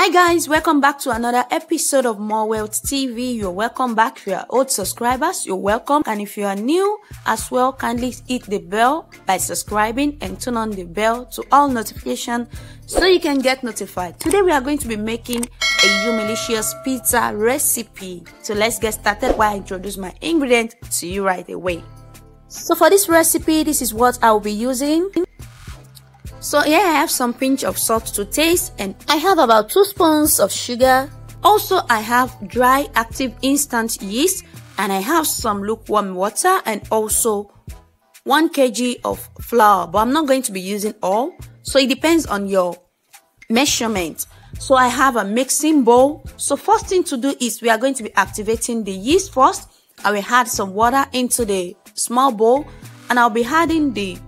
Hi guys, welcome back to another episode of More Wealth TV. You're welcome back. If you are old subscribers, you're welcome. And if you are new as well, kindly hit the bell by subscribing and turn on the bell to all notifications so you can get notified. Today we are going to be making a humilicious pizza recipe. So let's get started while I introduce my ingredient to you right away. So for this recipe, this is what I'll be using. So here I have some pinch of salt to taste, and I have about 2 spoons of sugar. Also I have dry active instant yeast, and I have some lukewarm water, and also 1 kg of flour, but I'm not going to be using all, so it depends on your measurement. So I have a mixing bowl. So first thing to do is we are going to be activating the yeast first. I will add some water into the small bowl, and I'll be adding the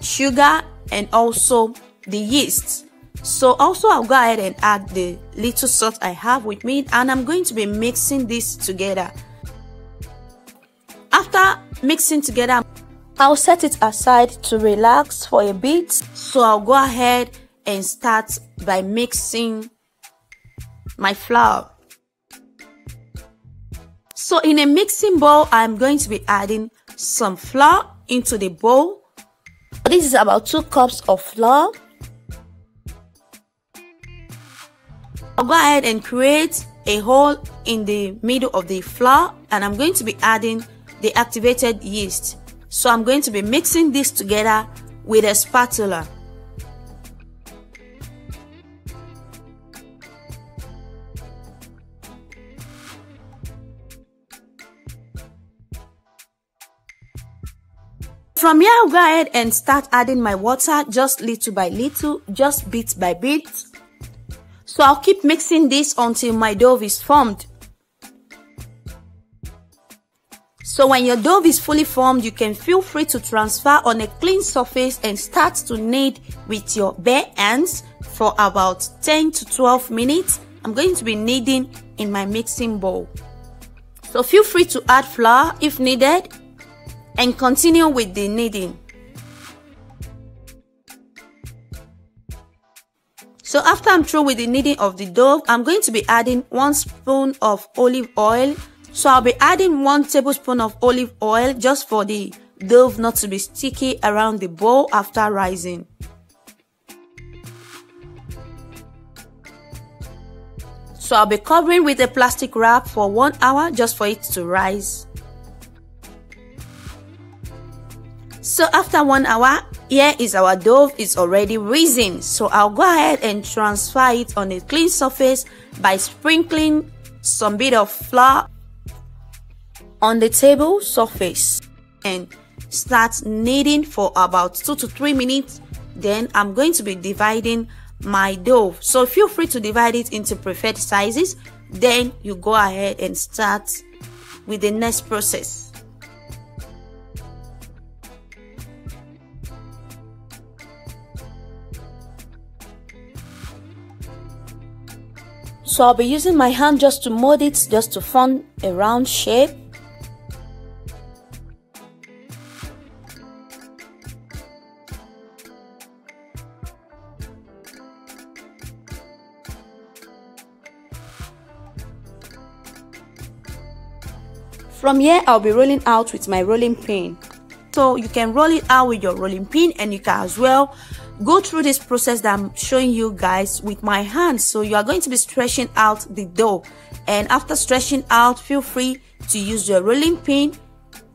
sugar and also the yeast. So also I'll go ahead and add the little salt I have with me, and I'm going to be mixing this together. After mixing together, I'll set it aside to relax for a bit. So I'll go ahead and start by mixing my flour. So in a mixing bowl, I'm going to be adding some flour into the bowl. This is about 2 cups of flour. I'll go ahead and create a hole in the middle of the flour, and I'm going to be adding the activated yeast. So I'm going to be mixing this together with a spatula. From here, I'll go ahead and start adding my water just little by little, just bit by bit. So I'll keep mixing this until my dough is formed. So when your dough is fully formed, you can feel free to transfer on a clean surface and start to knead with your bare hands for about 10 to 12 minutes. I'm going to be kneading in my mixing bowl. So feel free to add flour if needed, and continue with the kneading. So after I'm through with the kneading of the dough, I'm going to be adding 1 spoon of olive oil. So I'll be adding 1 tablespoon of olive oil just for the dough not to be sticky around the bowl after rising. So I'll be covering with a plastic wrap for 1 hour just for it to rise. So after 1 hour, here is our dough. It's already risen. So I'll go ahead and transfer it on a clean surface by sprinkling some bit of flour on the table surface and start kneading for about 2 to 3 minutes. Then I'm going to be dividing my dough. So feel free to divide it into preferred sizes. Then you go ahead and start with the next process. So I'll be using my hand just to mold it, just to form a round shape. From here, I'll be rolling out with my rolling pin. So you can roll it out with your rolling pin, and you can as well go through this process that I'm showing you guys with my hands. So you are going to be stretching out the dough, and after stretching out, feel free to use your rolling pin.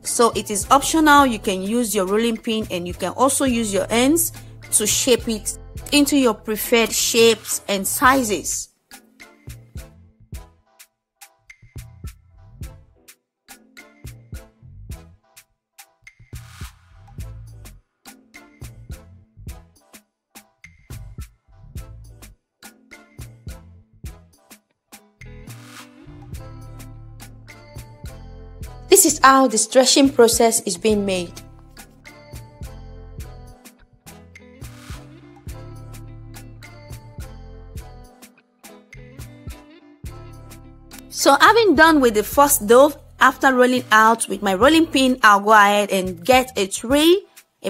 So it is optional. You can use your rolling pin, and you can also use your hands to shape it into your preferred shapes and sizes. This is how the stretching process is being made. So having done with the first dough, after rolling out with my rolling pin, I'll go ahead and get a tray,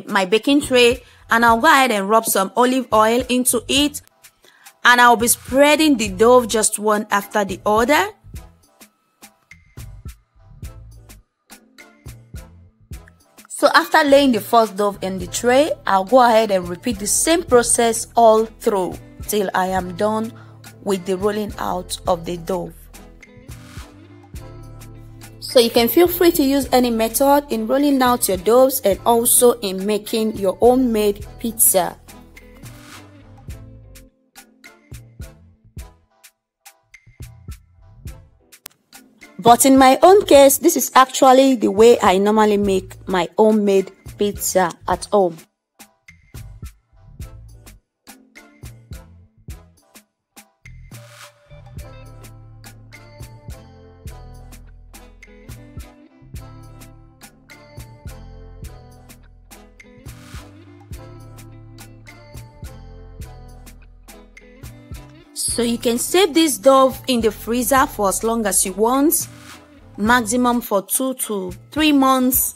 my baking tray, and I'll go ahead and rub some olive oil into it. And I'll be spreading the dough just one after the other. So after laying the first dough in the tray, I'll go ahead and repeat the same process all through till I am done with the rolling out of the dough. So you can feel free to use any method in rolling out your doughs and also in making your homemade pizza. But in my own case, this is actually the way I normally make my homemade pizza at home. So you can save this dough in the freezer for as long as you want, maximum for 2 to 3 months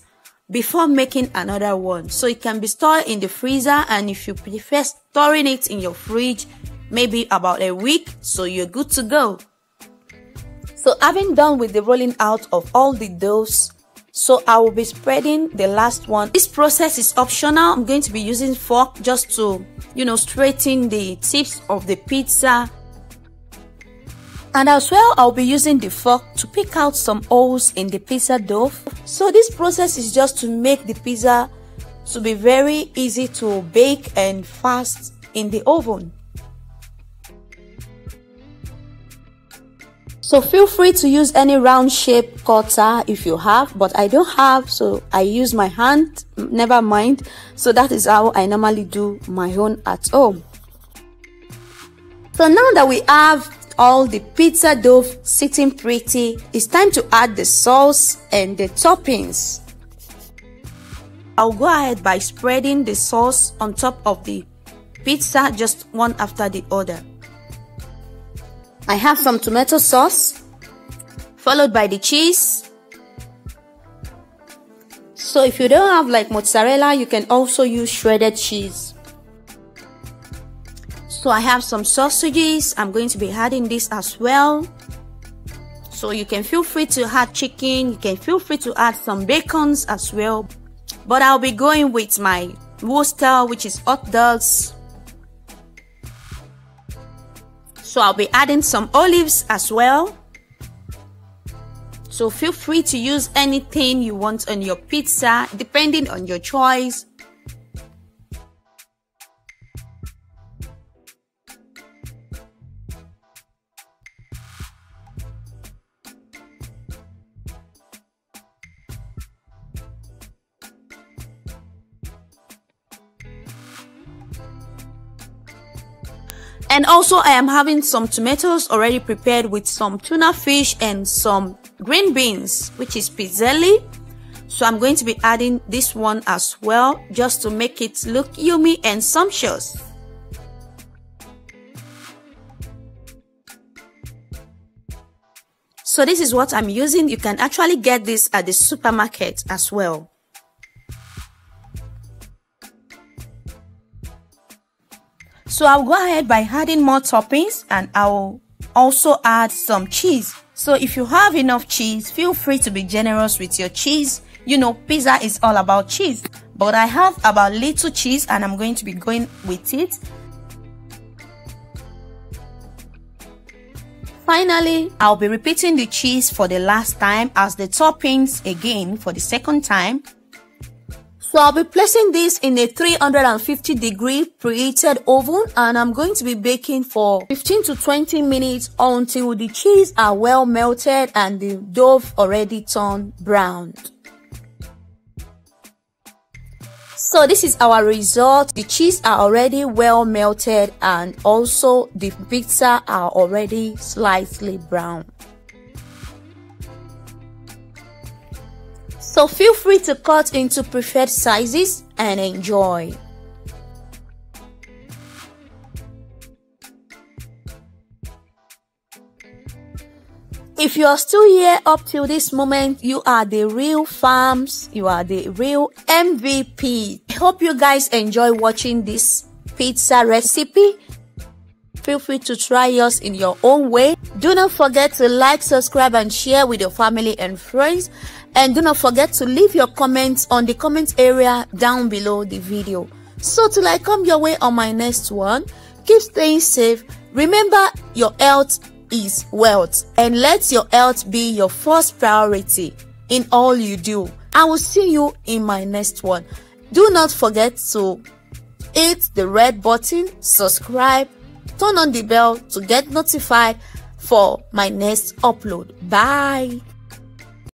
before making another one. So it can be stored in the freezer, and if you prefer storing it in your fridge, maybe about a week, so you're good to go. So having done with the rolling out of all the doughs, so I will be spreading the last one. This process is optional. I'm going to be using fork just to, straighten the tips of the pizza. And as well, I'll be using the fork to pick out some holes in the pizza dough. So this process is just to make the pizza to be very easy to bake and fast in the oven. So feel free to use any round shape cutter if you have, but I don't have, so I use my hand, never mind. So that is how I normally do my own at home. So now that we have all the pizza dough sitting pretty, it's time to add the sauce and the toppings. I'll go ahead by spreading the sauce on top of the pizza just one after the other. I have some tomato sauce, followed by the cheese. So if you don't have like mozzarella, you can also use shredded cheese. So I have some sausages. I'm going to be adding this as well. So you can feel free to add chicken. You can feel free to add some bacons as well. But I'll be going with my Worcester, which is Hotdogs. So I'll be adding some olives as well. So feel free to use anything you want on your pizza, depending on your choice. And also I am having some tomatoes already prepared with some tuna fish and some green beans, which is piselli. So I'm going to be adding this one as well, just to make it look yummy and sumptuous. So this is what I'm using. You can actually get this at the supermarket as well. So I'll go ahead by adding more toppings, and I'll also add some cheese. So if you have enough cheese, feel free to be generous with your cheese. Pizza is all about cheese, but I have about little cheese and I'm going to be going with it. Finally, I'll be repeating the cheese for the last time as the toppings again for the second time. So I'll be placing this in a 350-degree preheated oven, and I'm going to be baking for 15 to 20 minutes until the cheese are well melted and the dough already turned brown. So this is our result. The cheese are already well melted and also the pizza are already slightly brown. So feel free to cut into preferred sizes and enjoy. If you are still here up till this moment, you are the real fams. You are the real MVP. I hope you guys enjoy watching this pizza recipe. feel free to try yours in your own way. Do not forget to like, subscribe, and share with your family and friends. And do not forget to leave your comments on the comment area down below the video. So till I come your way on my next one, keep staying safe. Remember, your health is wealth, and let your health be your first priority in all you do. I will see you in my next one. Do not forget to hit the red button, subscribe, turn on the bell to get notified for my next upload. Bye.